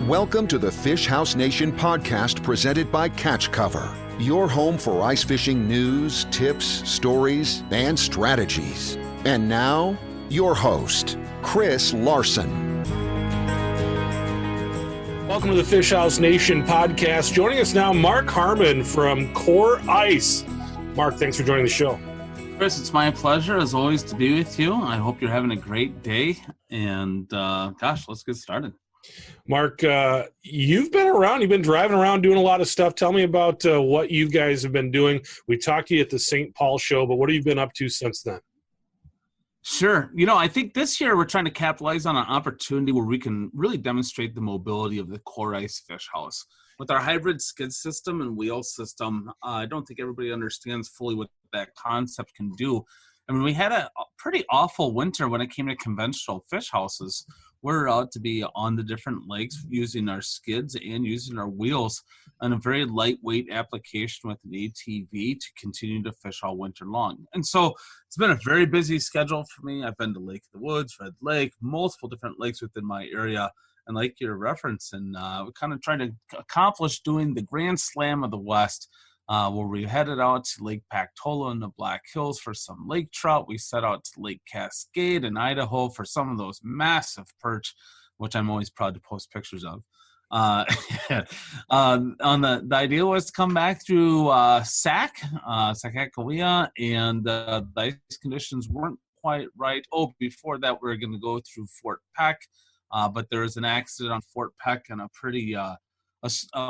Welcome to the Fish House Nation podcast presented by Catch Cover, your home for ice fishing news, tips, stories, and strategies. And now, your host, Chris Larson. Welcome to the Fish House Nation podcast. Joining us now, Mark Harmon from Core Ice. Mark, thanks for joining the show. Chris, it's my pleasure, as always, to be with you. I hope you're having a great day. And, let's get started. Mark, you've been around. You've been driving around doing a lot of stuff. Tell me about what you guys have been doing. We talked to you at the St. Paul show, but what have you been up to since then? Sure. I think this year we're trying to capitalize on an opportunity where we can really demonstrate the mobility of the Core Ice Fish House. With our hybrid skid system and wheel system, I don't think everybody understands fully what that concept can do. I mean, we had a pretty awful winter when it came to conventional fish houses. We're out to be on the different lakes using our skids and using our wheels on a very lightweight application with an ATV to continue to fish all winter long. And so it's been a very busy schedule for me. I've been to Lake of the Woods, Red Lake, multiple different lakes within my area. And like your reference, and we kind of trying to accomplish doing the Grand Slam of the West, where we headed out to Lake Pactola in the Black Hills for some lake trout. We set out to Lake Cascade in Idaho for some of those massive perch, which I'm always proud to post pictures of. The idea was to come back through Sakakawea, and the ice conditions weren't quite right. Before that, we were going to go through Fort Peck, but there was an accident on Fort Peck, and a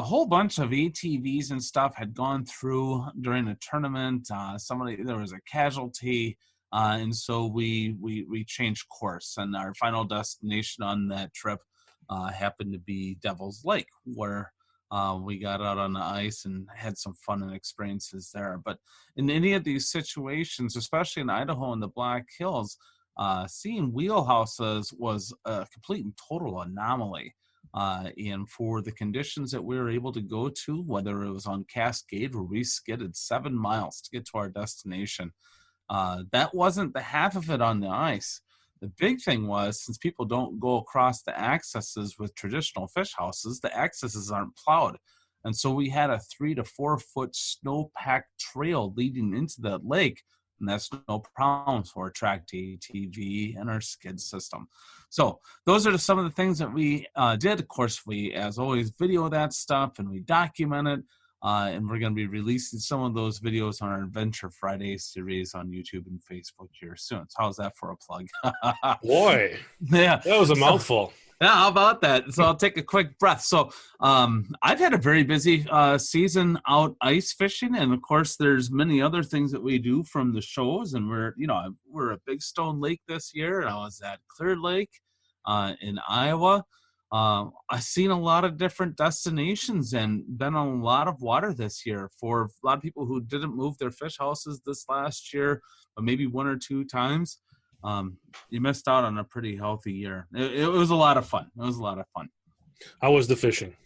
whole bunch of ATVs and stuff had gone through during a tournament. There was a casualty, and so we changed course. And our final destination on that trip happened to be Devil's Lake, where we got out on the ice and had some fun and experiences there. But in any of these situations, especially in Idaho and the Black Hills, seeing wheelhouses was a complete and total anomaly. And for the conditions that we were able to go to, whether it was on Cascade where we skidded 7 miles to get to our destination, that wasn't the half of it on the ice. The big thing was, since people don't go across the accesses with traditional fish houses, the accesses aren't plowed. And so we had a 3 to 4 foot snow-packed trail leading into that lake. And that's no problem for our tracked ATV and our skid system. So those are some of the things that we did. Of course, we, as always, video that stuff and we document it. And we're going to be releasing some of those videos on our Adventure Friday series on YouTube and Facebook here soon. So how's that for a plug? Boy, yeah, that was a mouthful. Yeah, how about that? So I'll take a quick breath. So I've had a very busy season out ice fishing, and of course, there's many other things that we do from the shows. And we're at Big Stone Lake this year, and I was at Clear Lake in Iowa. I've seen a lot of different destinations and been on a lot of water this year. For a lot of people who didn't move their fish houses this last year, but maybe 1 or 2 times. You missed out on a pretty healthy year. It was a lot of fun. How was the fishing?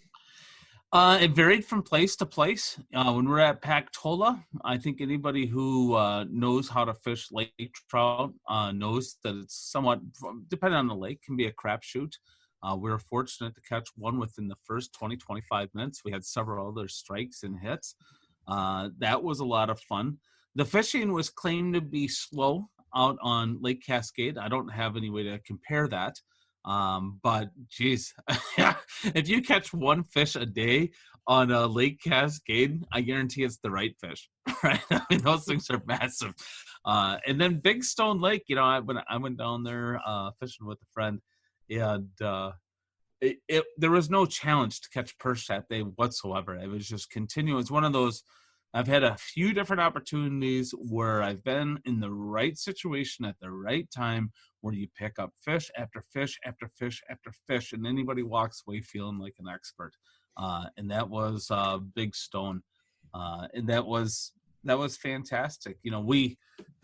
It varied from place to place. When we're at Pactola, I think anybody who knows how to fish lake trout knows that it's somewhat, depending on the lake, can be a crapshoot. We were fortunate to catch one within the first 20-25 minutes. We had several other strikes and hits. That was a lot of fun. The fishing was claimed to be slow out on Lake Cascade. I don't have any way to compare that. But geez, if you catch 1 fish a day on a Lake Cascade, I guarantee it's the right fish, right? I mean, those things are massive. And then Big Stone Lake, I went down there fishing with a friend, and there was no challenge to catch perch that day whatsoever. It was just continuous. One of those, I've had a few different opportunities where I've been in the right situation at the right time where you pick up fish after fish after fish after fish, and anybody walks away feeling like an expert. And that was Big Stone. And that was fantastic. The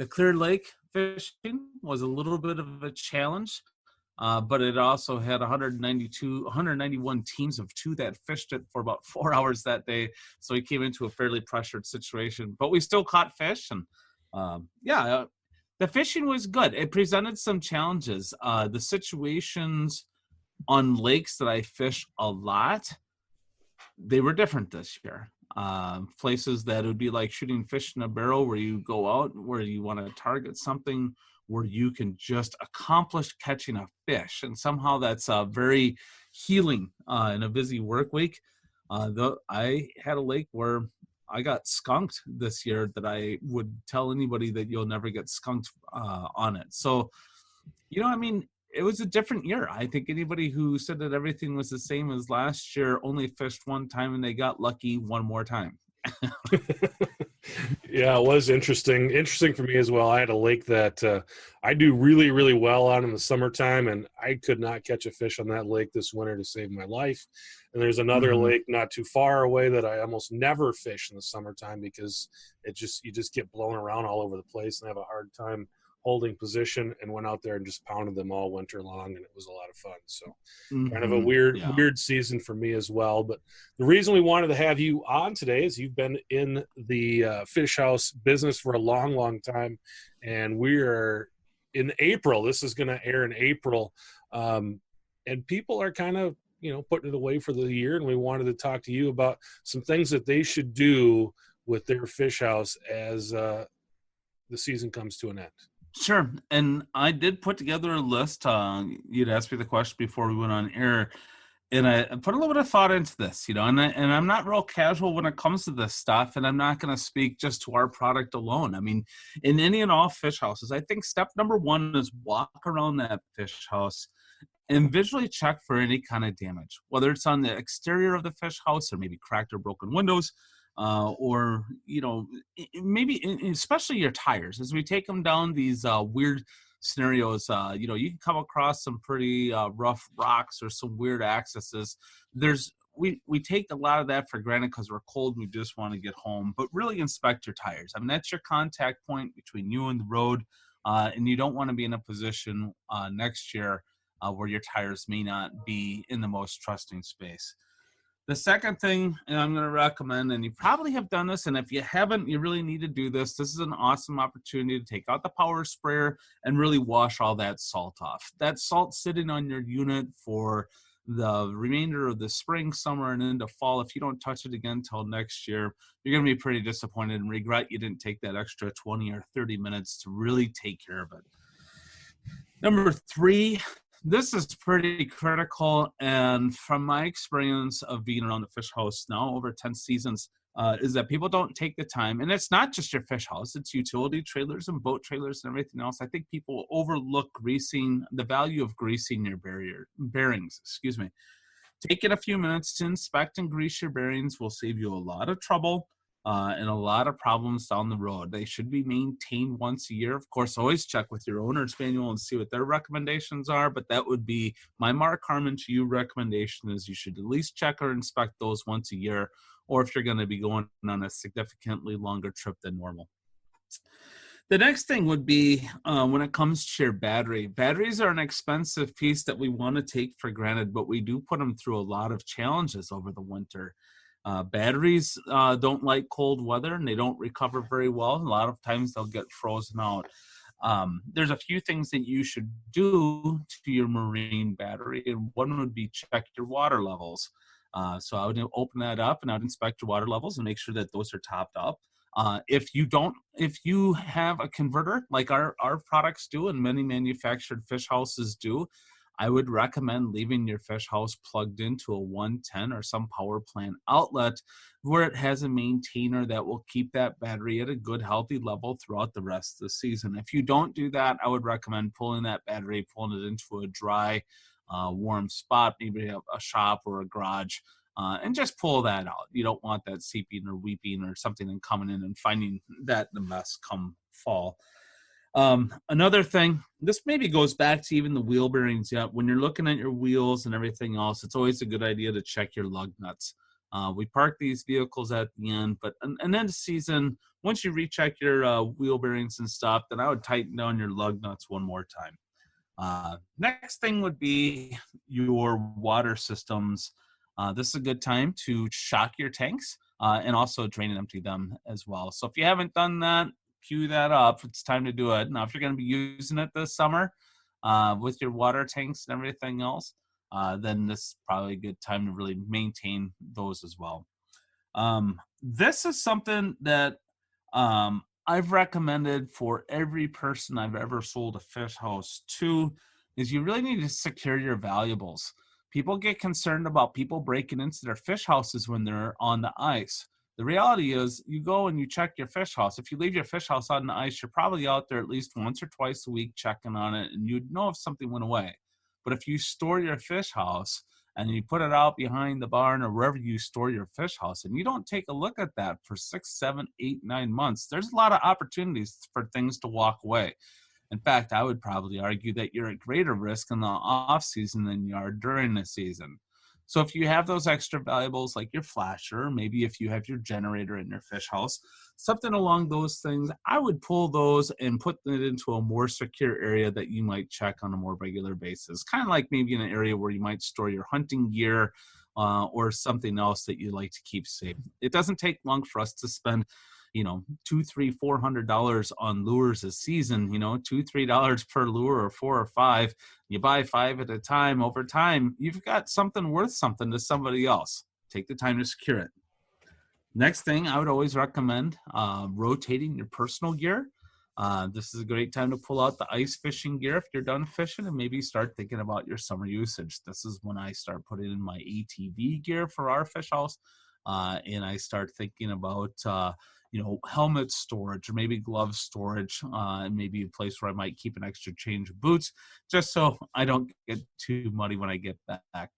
Clear Lake fishing was a little bit of a challenge. But it also had 191 teams of 2 that fished it for about 4 hours that day. So we came into a fairly pressured situation, but we still caught fish. And the fishing was good. It presented some challenges. The situations on lakes that I fish a lot, they were different this year. Places that would be like shooting fish in a barrel, where you go out where you want to target something where you can just accomplish catching a fish. And somehow that's very healing in a busy work week. I had a lake where I got skunked this year that I would tell anybody that you'll never get skunked on it. So, it was a different year. I think anybody who said that everything was the same as last year only fished one time and they got lucky one more time. Yeah, it was interesting. Interesting for me as well. I had a lake that I do really, really well on in the summertime, and I could not catch a fish on that lake this winter to save my life. And there's another lake not too far away that I almost never fish in the summertime because you just get blown around all over the place and have a hard time holding position, and went out there and just pounded them all winter long, and it was a lot of fun. So kind of a weird season for me as well. But the reason we wanted to have you on today is you've been in the fish house business for a long, long time, and we are in April. This is going to air in April, and people are kind of putting it away for the year, and we wanted to talk to you about some things that they should do with their fish house as the season comes to an end. Sure. And I did put together a list. You'd asked me the question before we went on air, and I put a little bit of thought into this, and I'm not real casual when it comes to this stuff, and I'm not going to speak just to our product alone. I mean, in any and all fish houses, I think step number one is walk around that fish house and visually check for any kind of damage, whether it's on the exterior of the fish house or maybe cracked or broken windows. Or maybe especially your tires, as we take them down these weird scenarios. You can come across some pretty rough rocks or some weird accesses. We take a lot of that for granted because we're cold and we just want to get home, but really inspect your tires. I mean, that's your contact point between you and the road, and you don't want to be in a position next year where your tires may not be in the most trusting space. The second thing I'm going to recommend, and you probably have done this, and if you haven't, you really need to do this. This is an awesome opportunity to take out the power sprayer and really wash all that salt off. That salt sitting on your unit for the remainder of the spring, summer, and into fall. If you don't touch it again until next year, you're going to be pretty disappointed and regret you didn't take that extra 20 or 30 minutes to really take care of it. Number 3, this is pretty critical, and from my experience of being around the fish house now over 10 seasons, is that people don't take the time, and it's not just your fish house, it's utility trailers and boat trailers and everything else. I think people overlook the value of greasing your bearings. Taking a few minutes to inspect and grease your bearings will save you a lot of trouble and a lot of problems down the road. They should be maintained once a year. Of course, always check with your owner's manual and see what their recommendations are, but that would be my Mark Harmon to you recommendation, is you should at least check or inspect those once a year, or if you're going to be going on a significantly longer trip than normal. The next thing would be when it comes to your battery. Batteries are an expensive piece that we want to take for granted, but we do put them through a lot of challenges over the winter. Batteries don't like cold weather, and they don't recover very well. A lot of times they'll get frozen out. There's a few things that you should do to your marine battery, and one would be check your water levels. So I would open that up and I would inspect your water levels and make sure that those are topped up. If you have a converter like our products do and many manufactured fish houses do, I would recommend leaving your fish house plugged into a 110 or some power plant outlet where it has a maintainer that will keep that battery at a good, healthy level throughout the rest of the season. If you don't do that, I would recommend pulling that battery, pulling it into a dry, warm spot, maybe a shop or a garage, and just pull that out. You don't want that seeping or weeping or something and coming in and finding that the mess come fall. Another thing, this maybe goes back to even the wheel bearings. Yeah, when you're looking at your wheels and everything else, it's always a good idea to check your lug nuts. We park these vehicles at the end, but and then the season, once you recheck your wheel bearings and stuff, then I would tighten down your lug nuts one more time. Next thing would be your water systems. This is a good time to shock your tanks and also drain and empty them as well. So if you haven't done that, cue that up. It's time to do it. Now, if you're going to be using it this summer with your water tanks and everything else, then this is probably a good time to really maintain those as well. This is something that I've recommended for every person I've ever sold a fish house to, is you really need to secure your valuables. People get concerned about people breaking into their fish houses when they're on the ice. The reality is you go and you check your fish house. If you leave your fish house on the ice, you're probably out there at least once or twice a week checking on it, and you'd know if something went away. But if you store your fish house and you put it out behind the barn or wherever you store your fish house, and you don't take a look at that for 6, 7, 8, 9 months, there's a lot of opportunities for things to walk away. In fact, I would probably argue that you're at greater risk in the off season than you are during the season. So if you have those extra valuables like your flasher, maybe if you have your generator in your fish house, something along those things, I would pull those and put it into a more secure area that you might check on a more regular basis. Kind of like maybe in an area where you might store your hunting gear or something else that you like to keep safe. It doesn't take long for us to spend $200, $300, $400 on lures a season, $2, $3 per lure, or 4 or 5. You buy 5 at a time. Over time, you've got something worth something to somebody else. Take the time to secure it. Next thing, I would always recommend rotating your personal gear. This is a great time to pull out the ice fishing gear if you're done fishing and maybe start thinking about your summer usage. This is when I start putting in my ATV gear for our fish house, and I start thinking about helmet storage or maybe glove storage, and maybe a place where I might keep an extra change of boots just so I don't get too muddy when I get back.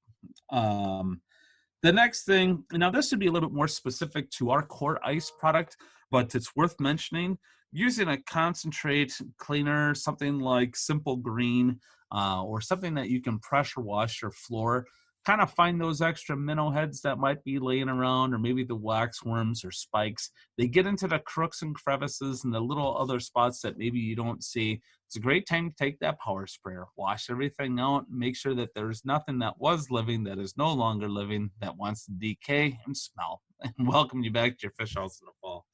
The next thing, now this would be a little bit more specific to our core ice product, but it's worth mentioning, using a concentrate cleaner, something like Simple Green, or something that you can pressure wash your floor. Kind of find those extra minnow heads that might be laying around, or maybe the wax worms or spikes. They get into the crooks and crevices and the little other spots that maybe you don't see. It's a great time to take that power sprayer, wash everything out, make sure that there's nothing that was living that is no longer living, that wants to decay and smell, and welcome you back to your fish house in the fall.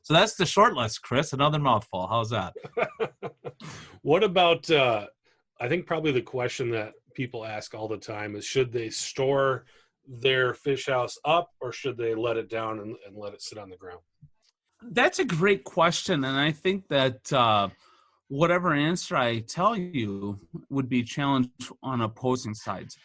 So that's the short list, Chris. Another mouthful. How's that? What about, I think probably the question that people ask all the time is, should they store their fish house up or should they let it down and let it sit on the ground? That's a great question. And I think that whatever answer I tell you would be challenged on opposing sides.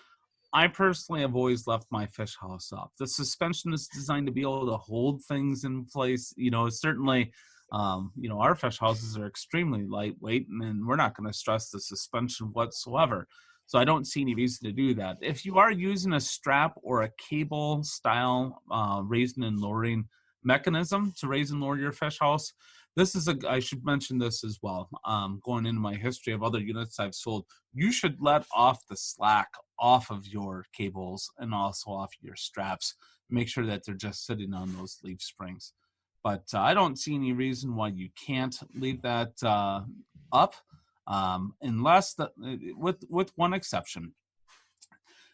I personally have always left my fish house up. The suspension is designed to be able to hold things in place. Certainly, our fish houses are extremely lightweight, and we're not going to stress the suspension whatsoever. So I don't see any reason to do that. If you are using a strap or a cable style raising and lowering mechanism to raise and lower your fish house, I should mention this as well. Going into my history of other units I've sold, you should let off the slack off of your cables and also off your straps. Make sure that they're just sitting on those leaf springs. But I don't see any reason why you can't leave that up, unless with one exception.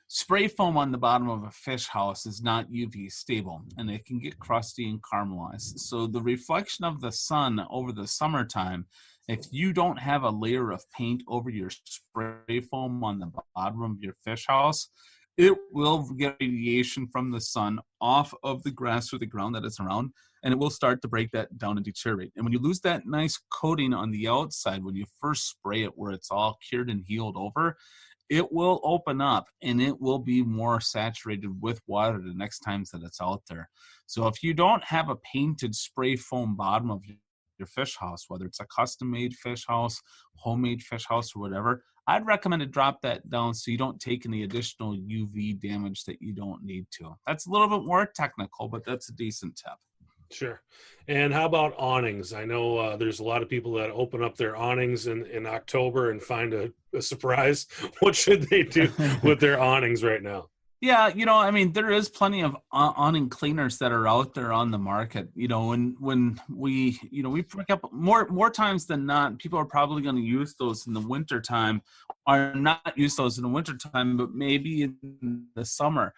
Spray foam on the bottom of a fish house is not UV stable, and it can get crusty and caramelized. So the reflection of the sun over the summertime, if you don't have a layer of paint over your spray foam on the bottom of your fish house, it will get radiation from the sun off of the grass or the ground that it's around, and it will start to break that down and deteriorate. And when you lose that nice coating on the outside, when you first spray it where it's all cured and healed over, it will open up and it will be more saturated with water the next times that it's out there. So if you don't have a painted spray foam bottom of your fish house, whether it's a custom-made fish house, homemade fish house, or whatever, I'd recommend to drop that down so you don't take any additional UV damage that you don't need to. That's a little bit more technical, but that's a decent tip. Sure. And how about awnings? I know there's a lot of people that open up their awnings in October and find a surprise. What should they do with their awnings right now? Yeah, there is plenty of awning cleaners that are out there on the market. When we pick up more times than not, people are probably going to use those in the wintertime, or not use those in the wintertime, but maybe in the summer.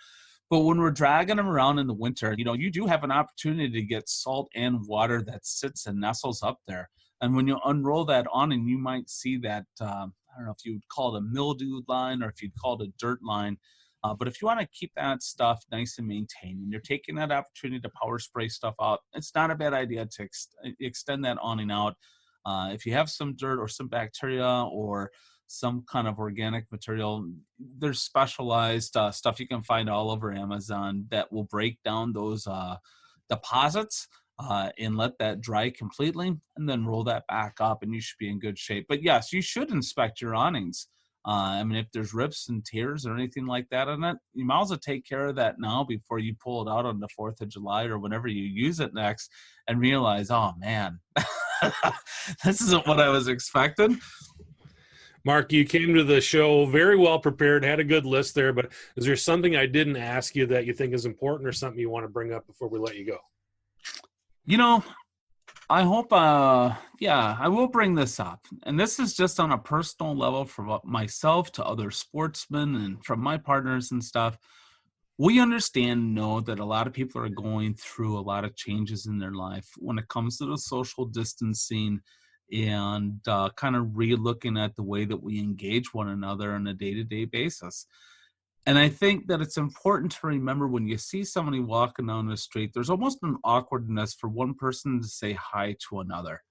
But when we're dragging them around in the winter, you do have an opportunity to get salt and water that sits and nestles up there. And when you unroll that awning, you might see that, I don't know if you would call it a mildew line or if you'd call it a dirt line. But if you want to keep that stuff nice and maintained, and you're taking that opportunity to power spray stuff out, it's not a bad idea to extend that awning out. If you have some dirt or some bacteria or some kind of organic material, there's specialized stuff you can find all over Amazon that will break down those deposits and let that dry completely, and then roll that back up, and you should be in good shape. But yes, you should inspect your awnings. I mean, if there's rips and tears or anything like that on it, you might as well take care of that now before you pull it out on the 4th of July or whenever you use it next and realize, oh man, this isn't what I was expecting. Mark, you came to the show very well prepared, had a good list there, but is there something I didn't ask you that you think is important or something you want to bring up before we let you go? I hope, I will bring this up. And this is just on a personal level from myself to other sportsmen and from my partners and stuff. We understand and know that a lot of people are going through a lot of changes in their life when it comes to the social distancing and kind of re-looking at the way that we engage one another on a day-to-day basis. And I think that it's important to remember when you see somebody walking down the street, there's almost an awkwardness for one person to say hi to another.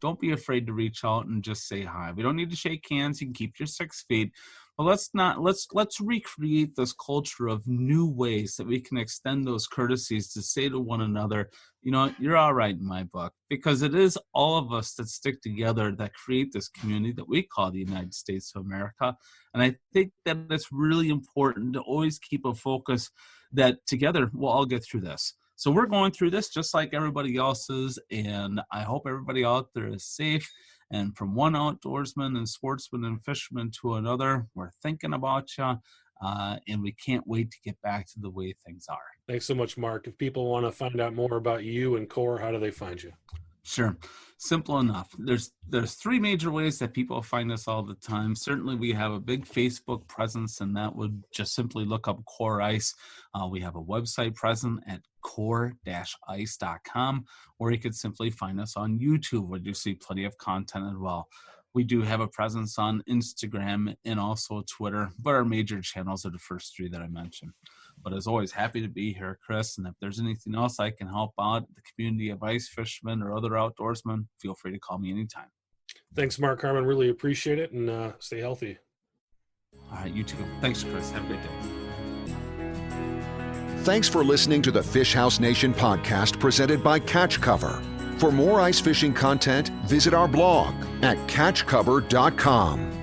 Don't be afraid to reach out and just say hi. We don't need to shake hands. You can keep your 6 feet. But let's recreate this culture of new ways that we can extend those courtesies to say to one another, you're all right in my book, because it is all of us that stick together that create this community that we call the United States of America. And I think that it's really important to always keep a focus that together we'll all get through this. So we're going through this just like everybody else is, and I hope everybody out there is safe. And from one outdoorsman and sportsman and fisherman to another, we're thinking about you, and we can't wait to get back to the way things are. Thanks so much, Mark. If people want to find out more about you and CORE, how do they find you? Sure. Simple enough. There's 3 major ways that people find us all the time. Certainly, we have a big Facebook presence, and that would just simply look up CORE Ice. We have a website present at core-ice.com, or you could simply find us on YouTube, where you see plenty of content as well. We do have a presence on Instagram and also Twitter, but our major channels are the first 3 that I mentioned. But as always, happy to be here, Chris. And if there's anything else I can help out the community of ice fishermen or other outdoorsmen, feel free to call me anytime. Thanks, Mark Harmon. Really appreciate it, and stay healthy. All right, you too. Thanks, Chris. Have a great day. Thanks for listening to the Fish House Nation podcast presented by Catch Cover. For more ice fishing content, visit our blog at catchcover.com.